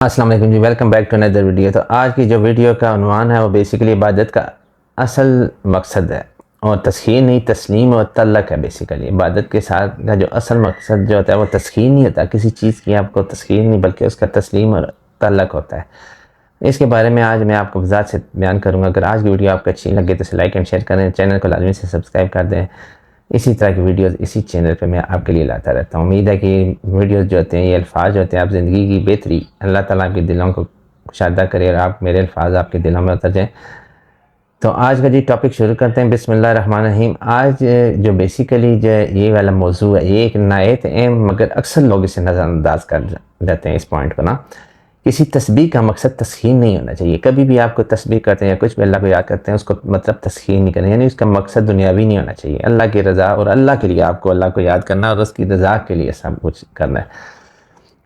السلام علیکم جی، ویلکم بیک ٹو اندر ویڈیو۔ تو آج کی جو ویڈیو کا عنوان ہے وہ بیسیکلی عبادت کا اصل مقصد ہے، اور تسخیر نہیں، تسلیم اور تعلق ہے۔ بیسیکلی عبادت کے ساتھ کا جو اصل مقصد جو ہوتا ہے وہ تسخیر نہیں ہوتا، کسی چیز کی آپ کو تسخیر نہیں بلکہ اس کا تسلیم اور تعلق ہوتا ہے۔ اس کے بارے میں آج میں آپ کو وضاحت سے بیان کروں گا۔ اگر آج کی ویڈیو آپ کو اچھی لگے تو اسے لائک اینڈ شیئر کریں، چینل کو لازمی سے سبسکرائب کر دیں۔ اسی طرح کی ویڈیوز اسی چینل پہ میں آپ کے لیے لاتا رہتا ہوں۔ امید ہے کہ ویڈیوز جو ہوتے ہیں، یہ الفاظ جو ہوتے ہیں، آپ زندگی کی بہتری اللہ تعالیٰ آپ کے دلوں کو کشادہ کرے اور آپ میرے الفاظ آپ کے دلوں میں اتر جائیں۔ تو آج کا جی ٹاپک شروع کرتے ہیں، بسم اللہ الرحمن الرحیم۔ آج جو بیسیکلی جو یہ والا موضوع ہے، یہ ایک نہایت اہم مگر اکثر لوگ اسے نظر انداز کر جاتے ہیں اس پوائنٹ کو نا۔ کسی تسبیح کا مقصد تسخیر نہیں ہونا چاہیے۔ کبھی بھی آپ کو تسبیح کرتے ہیں یا کچھ بھی اللہ کو یاد کرتے ہیں، اس کو مطلب تسخیر نہیں کرنا، یعنی اس کا مقصد دنیاوی نہیں ہونا چاہیے۔ اللہ کی رضا اور اللہ کے لیے آپ کو اللہ کو یاد کرنا اور اس کی رضا کے لیے سب کچھ کرنا ہے،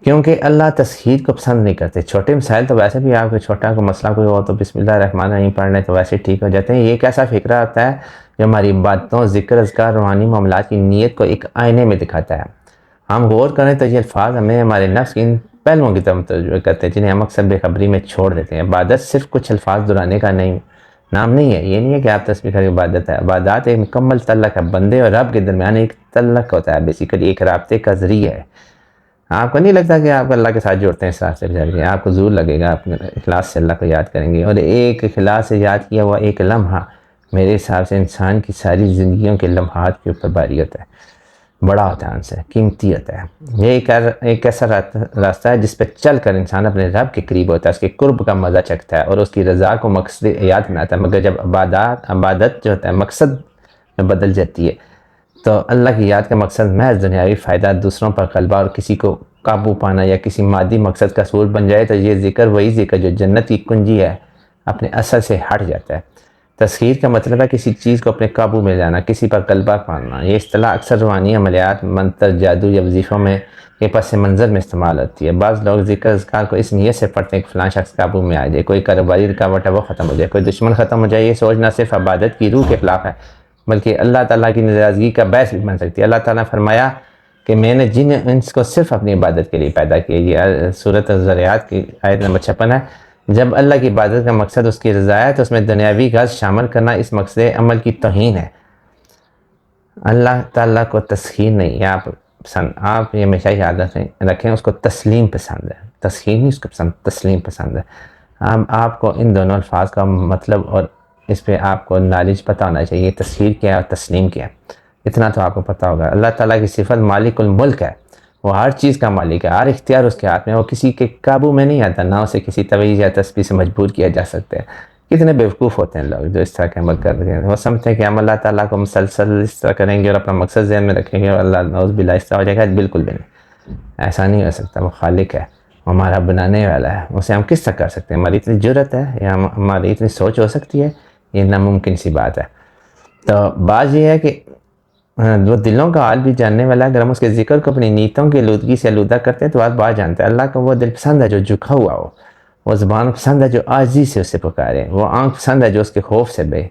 کیونکہ اللہ تسخیر کو پسند نہیں کرتے۔ چھوٹے مسائل تو ویسے بھی آپ کو چھوٹا کوئی مسئلہ کوئی ہو تو بسم اللہ الرحمن الرحیم پڑھ لیں تو ویسے ٹھیک ہو جاتے ہیں۔ یہ ایک ایسا فکرہ ہوتا ہے جو ہماری باتوں، ذکر، اذکار، روحانی معاملات کی نیت کو ایک آئینے میں دکھاتا ہے۔ ہم غور کریں تو یہ الفاظ ہمیں ہمارے نفس کی ان پہلوؤں کی طرف متوجہ کرتے ہیں جنہیں ہم اکثر بے خبری میں چھوڑ دیتے ہیں۔ عبادت صرف کچھ الفاظ دہرانے کا نام نہیں ہے۔ یہ نہیں ہے کہ آپ تسبیح کریں عبادت ہے۔ عبادات ایک مکمل تعلق ہے، بندے اور رب کے درمیان ایک تعلق ہوتا ہے، بیسیکلی ایک رابطے کا ذریعہ ہے۔ آپ کو نہیں لگتا کہ آپ اللہ کے ساتھ جوڑتے ہیں اس راستے پہ چل کے، آپ کو ضرور لگے گا اپنے اخلاص سے اللہ کو یاد کریں گے، اور ایک اخلاص سے یاد کیا ہوا ایک لمحہ میرے حساب سے انسان کی ساری زندگیوں کے لمحات کے اوپر بھاری ہوتا ہے، بڑا ہوتا ہے، ان سے قیمتی ہوتا ہے۔ یہ ایک ایسا راستہ ہے جس پہ چل کر انسان اپنے رب کے قریب ہوتا ہے، اس کے قرب کا مزہ چکھتا ہے اور اس کی رضا کو مقصد یاد بناتا ہے۔ مگر جب عبادت جو ہوتا ہے مقصد میں بدل جاتی ہے تو اللہ کی یاد کا مقصد محض دنیاوی فائدہ، دوسروں پر غلبہ اور کسی کو قابو پانا یا کسی مادی مقصد کا سور بن جائے تو یہ ذکر، وہی ذکر جو جنت کی کنجی ہے، اپنے اصل سے ہٹ جاتا ہے۔ تسخیر کا مطلب ہے کسی چیز کو اپنے قابو میں لانا، کسی پر غلبہ پانا۔ یہ اصطلاح اکثر روحانی عملیات، منتر، جادو یا وظیفوں میں کے پس منظر میں استعمال ہوتی ہے۔ بعض لوگ ذکر اذکار کو اس نیت سے پڑھتے ہیں کہ فلاں شخص قابو میں آ جائے، کوئی کاروباری رکاوٹ ہے وہ ختم ہو جائے، کوئی دشمن ختم ہو جائے۔ یہ سوچنا صرف عبادت کی روح کے خلاف ہے بلکہ اللہ تعالیٰ کی ناراضگی کا باعث بھی بن سکتی ہے۔ اللہ تعالیٰ نے فرمایا کہ میں نے جن انس کو صرف اپنی عبادت کے لیے پیدا کیا۔ یہ سورۃ الذریات کی آیت نمبر 56 ہے۔ جب اللہ کی عبادت کا مقصد اس کی رضا ہے تو اس میں دنیاوی غرض شامل کرنا اس مقصد عمل کی توہین ہے۔ اللہ تعالیٰ کو تسخیر نہیں ہے آپ یہ ہمیشہ یاد رکھیں، اس کو تسلیم پسند ہے، تسخیر نہیں اس کو پسند، تسلیم پسند ہے۔ آپ کو ان دونوں الفاظ کا مطلب اور اس پہ آپ کو نالج پتہ ہونا چاہیے، تسخیر کیا ہے اور تسلیم کیا ہے، اتنا تو آپ کو پتہ ہوگا۔ اللہ تعالیٰ کی صفت مالک الملک ہے، وہ ہر چیز کا مالک ہے، ہر اختیار اس کے ہاتھ میں، وہ کسی کے قابو میں نہیں آتا، نہ اسے کسی تویز یا تسبیح سے مجبور کیا جا سکتا ہے۔ کتنے بیوقوف ہوتے ہیں لوگ جو اس طرح کے عمل کر رہے ہیں، وہ سمجھتے ہیں کہ ہم اللہ تعالیٰ کو مسلسل اس طرح کریں گے اور اپنا مقصد ذہن میں رکھیں گے اور اللہ نعوذ باللہ اس طرح ہو جائے گا۔ بالکل بھی نہیں، ایسا نہیں ہو سکتا۔ وہ خالق ہے، وہ ہمارا بنانے والا ہے، اسے ہم کس طرح کر سکتے ہیں؟ ہماری اتنی جرت ہے یا ہماری اتنی سوچ ہو سکتی ہے؟ یہ ناممکن سی بات ہے۔ تو بات یہ ہے کہ وہ دلوں کا حال بھی جاننے والا ہے۔ اگر ہم اس کے ذکر کو اپنی نیتوں کی آلودگی سے آلودہ کرتے ہیں تو بات جانتا ہے۔ اللہ کو وہ دل پسند ہے جو جھکا ہوا ہو، وہ زبان پسند ہے جو عاجزی سے اسے پکارے، وہ آنکھ پسند ہے جو اس کے خوف سے بے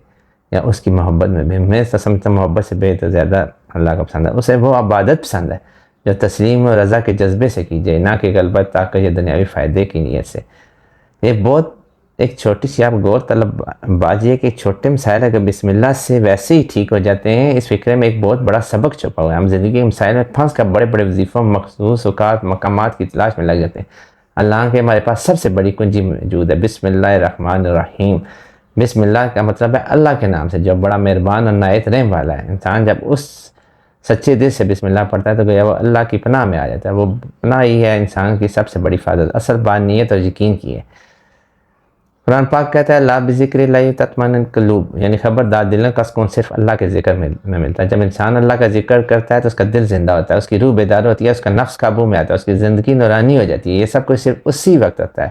یا اس کی محبت میں بے۔ میں سمجھتا ہوں محبت سے بے تو زیادہ اللہ کا پسند ہے۔ اسے وہ عبادت پسند ہے جو تسلیم و رضا کے جذبے سے کی جائے، نہ کہ غلبت، طاقت یا دنیاوی فائدے کی نیت سے۔ یہ بہت ایک چھوٹی سی آپ غور طلب بات یہ کہ چھوٹے مسائل اگر بسم اللہ سے ویسے ہی ٹھیک ہو جاتے ہیں، اس فکرے میں ایک بہت بڑا سبق چھپا ہوا ہے۔ ہم زندگی کے مسائل میں پھنس کر بڑے بڑے وظیفوں، مخصوص اوقات، مقامات کی تلاش میں لگ جاتے ہیں۔ اللہ کے ہمارے پاس سب سے بڑی کنجی موجود ہے، بسم اللہ الرحمن الرحیم۔ بسم اللہ کا مطلب ہے اللہ کے نام سے جو بڑا مہربان اور نہایت رحم والا ہے۔ انسان جب اس سچے دل سے بسم اللہ پڑھتا ہے تو گویا وہ اللہ کی پناہ میں آ جاتا ہے۔ وہ پناہ ہی ہے انسان کی سب سے بڑی حفاظت۔ اصل بات نیت اور یقین کی ہے۔ قرآن پاک کہتا ہے لا بذکر اللہ تطمئن القلوب، یعنی خبردار دلوں کا سکون صرف اللہ کے ذکر میں ملتا ہے۔ جب انسان اللہ کا ذکر کرتا ہے تو اس کا دل زندہ ہوتا ہے، اس کی روح بیدار ہوتی ہے، اس کا نفس قابو میں آتا ہے، اس کی زندگی نورانی ہو جاتی ہے۔ یہ سب کچھ صرف اسی وقت ہوتا ہے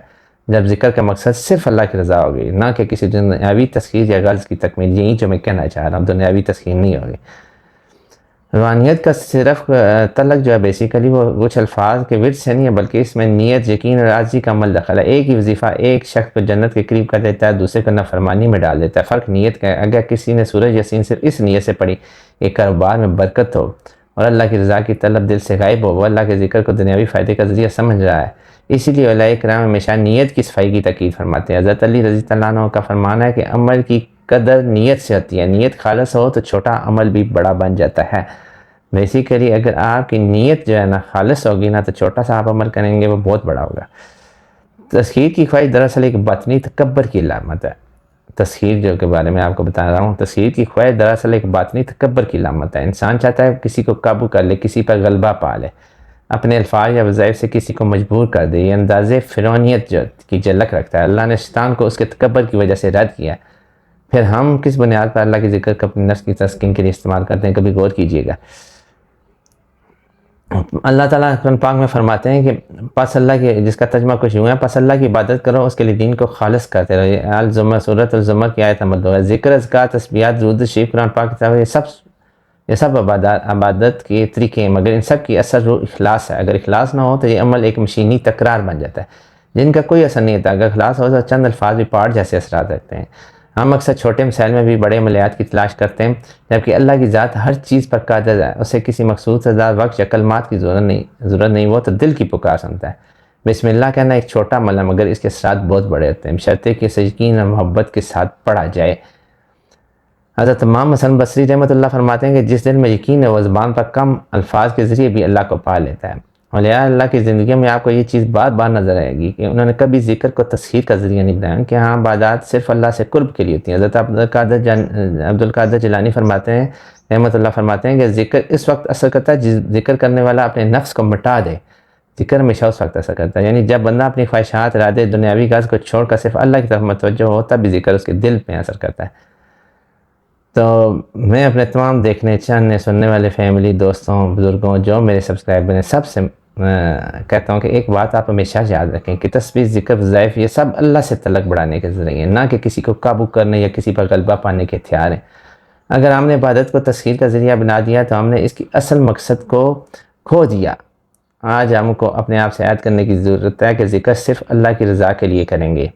جب ذکر کا مقصد صرف اللہ کی رضا ہوگی، نہ کہ کسی دنیاوی تسخیر یا غرض کی تکمیل۔ یہی جو میں کہنا چاہ رہا ہوں، دنیاوی تسخیر نہیں ہوگی۔ روحانیت کا صرف تعلق جو ہے بیسیکلی وہ کچھ الفاظ کے ورد سے نہیں ہے بلکہ اس میں نیت، یقین اور عاجزی کا عمل دخل ہے۔ ایک ہی وظیفہ ایک شخص کو جنت کے قریب کر دیتا ہے، دوسرے کو نافرمانی میں ڈال دیتا ہے۔ فرق نیت کا ہے۔ اگر کسی نے سورہ یاسین صرف اس نیت سے پڑھی کہ کاروبار میں برکت ہو اور اللہ کی رضا کی طلب دل سے غائب ہو، وہ اللہ کے ذکر کو دنیاوی فائدے کا ذریعہ سمجھ رہا ہے، اسی لیے علماء کرام ہمیشہ نیت کی صفائی کی تاکید فرماتے ہیں۔ حضرت علی رضی اللہ عنہ کا فرمانا ہے کہ عمل کی قدر نیت سے ہوتی ہے، نیت خالص ہو تو چھوٹا عمل بھی بڑا بن جاتا ہے۔ بیسیکلی اگر آپ کی نیت جو ہے نا خالص ہوگی نا تو چھوٹا سا آپ عمل کریں گے وہ بہت بڑا ہوگا۔ تسخیر کی خواہش دراصل ایک باطنی تکبر کی علامت ہے۔ تسخیر جو کے بارے میں آپ کو بتا رہا ہوں، تسخیر کی خواہش دراصل ایک باطنی تکبر کی علامت ہے۔ انسان چاہتا ہے کسی کو قابو کر لے، کسی پر غلبہ پا لے، اپنے الفاظ یا وظائف سے کسی کو مجبور کر دے۔ یہ انداز فرعونیت جو کی جھلک رکھتا ہے۔ اللہ نے شیطان کو اس کے تکبر کی وجہ سے رد کیا۔ پھر ہم کس بنیاد پر اللہ کی ذکر کو اپنے نفس کی تسکین کے لیے استعمال کرتے ہیں، کبھی غور کیجئے گا۔ اللہ تعالیٰ قرآن پاک میں فرماتے ہیں کہ پس اللہ کے، جس کا ترجمہ کچھ یوں ہے، پس اللہ کی عبادت کرو، اس کے لیے دین کو خالص کرتے رہو۔ یہ الزمر سورۃ الزمر کی آیت نمبر 2 ہے۔ ذکر، اذکار، تسبیحات، درود شریف قرآن پاک کتاب ہے، یہ سب عبادت کے طریقے ہیں، مگر ان سب کی اثر روح اخلاص ہے۔ اگر اخلاص نہ ہو تو یہ عمل ایک مشینی تکرار بن جاتا ہے جن کا کوئی اثر نہیں ہوتا۔ اگر اخلاص ہو تو چند الفاظ بھی پہاڑ جیسے اثرات رکھتے ہیں۔ ہم اکثر چھوٹے مسائل میں بھی بڑے عملیات کی تلاش کرتے ہیں، جبکہ اللہ کی ذات ہر چیز پر قادر ہے۔ اسے کسی مخصوص تعداد وقت یا کلمات کی ضرورت نہیں، وہ تو دل کی پکار سنتا ہے۔ بسم اللہ کہنا ایک چھوٹا عمل ہے، مگر اس کے اثرات بہت بڑے ہوتے ہیں، بشرطے کہ اسے یقین اور محبت کے ساتھ پڑھا جائے۔ حضرت امام حسن بصری رحمۃ اللہ فرماتے ہیں کہ جس دل میں یقین ہے وہ زبان پر کم الفاظ کے ذریعے بھی اللہ کو پا لیتا ہے۔ اولیاء اللہ کی زندگی میں آپ کو یہ چیز بار بار نظر آئے گی کہ انہوں نے کبھی ذکر کو تسخیر کا ذریعہ نہیں بنایا کہ ہاں عبادات صرف اللہ سے قرب کے لیے ہوتی ہیں۔ حضرت عبدالقادر جیلانی فرماتے ہیں رحمۃ اللہ فرماتے ہیں کہ ذکر اس وقت اثر کرتا ہے جس ذکر کرنے والا اپنے نفس کو مٹا دے۔ ذکر ہمیشہ اس وقت اثر کرتا ہے، یعنی جب بندہ اپنی خواہشات، ارادے، دنیاوی غرض کو چھوڑ کر صرف اللہ کی طرف متوجہ ہو تب بھی ذکر اس کے دل پہ اثر کرتا ہے۔ تو میں اپنے تمام دیکھنے، چاننے، سننے والے فیملی، دوستوں، بزرگوں، جو میرے سبسکرائبر ہیں، سب سے کہتا ہوں کہ ایک بات آپ ہمیشہ یاد رکھیں کہ تسبیح، ذکر، وظائف یہ سب اللہ سے تعلق بڑھانے کے ذریعے ہیں، نہ کہ کسی کو قابو کرنے یا کسی پر غلبہ پانے کے ہتھیار ہیں۔ اگر ہم نے عبادت کو تسخیر کا ذریعہ بنا دیا تو ہم نے اس کی اصل مقصد کو کھو دیا۔ آج ہم کو اپنے آپ سے یاد کرنے کی ضرورت ہے کہ ذکر صرف اللہ کی رضا کے لیے کریں گے۔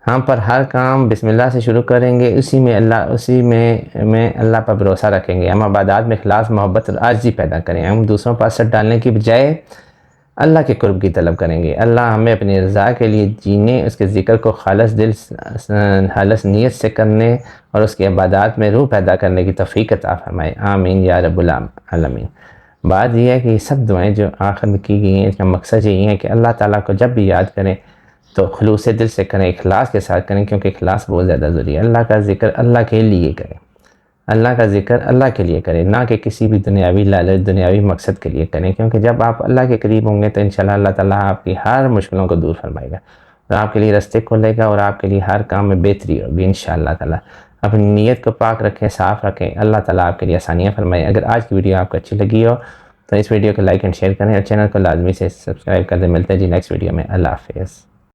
ہم پر ہر کام بسم اللہ سے شروع کریں گے، اسی میں اللہ پر بھروسہ رکھیں گے۔ ہم عبادات میں اخلاص، محبت اور عاجزی پیدا کریں۔ ہم دوسروں پر اثر ڈالنے کی بجائے اللہ کے قرب کی طلب کریں گے۔ اللہ ہمیں اپنی رضا کے لیے جینے، اس کے ذکر کو خالص دل، خالص نیت سے کرنے اور اس کی عبادات میں روح پیدا کرنے کی توفیق عطا فرمائے۔ آمین یا رب العالمین۔ بات یہ ہے کہ یہ سب دعائیں جو آخر میں کی گئی ہیں، اس کا مقصد یہی ہے کہ اللہ تعالیٰ کو جب بھی یاد کریں تو خلوص دل سے کریں، اخلاص کے ساتھ کریں، کیونکہ اخلاص بہت زیادہ ضروری ہے۔ اللہ کا ذکر اللہ کے لیے کریں، اللہ کا ذکر اللہ کے لیے کریں، نہ کہ کسی بھی دنیاوی لالچ، دنیاوی مقصد کے لیے کریں، کیونکہ جب آپ اللہ کے قریب ہوں گے تو انشاءاللہ اللہ تعالیٰ آپ کی ہر مشکلوں کو دور فرمائے گا اور آپ کے لیے راستے کھولے گا اور آپ کے لیے ہر کام میں بہتری ہوگی انشاءاللہ تعالیٰ۔ اپنی نیت کو پاک رکھیں، صاف رکھیں، اللہ تعالیٰ آپ کے لیے آسانیاں فرمائے۔ اگر آج کی ویڈیو آپ کو اچھی لگی ہو تو اس ویڈیو کو لائک اینڈ شیئر کریں اور چینل کو لازمی سے سبسکرائب کر دیں۔ ملتے ہیں جی نیکسٹ ویڈیو میں۔ اللہ حافظ۔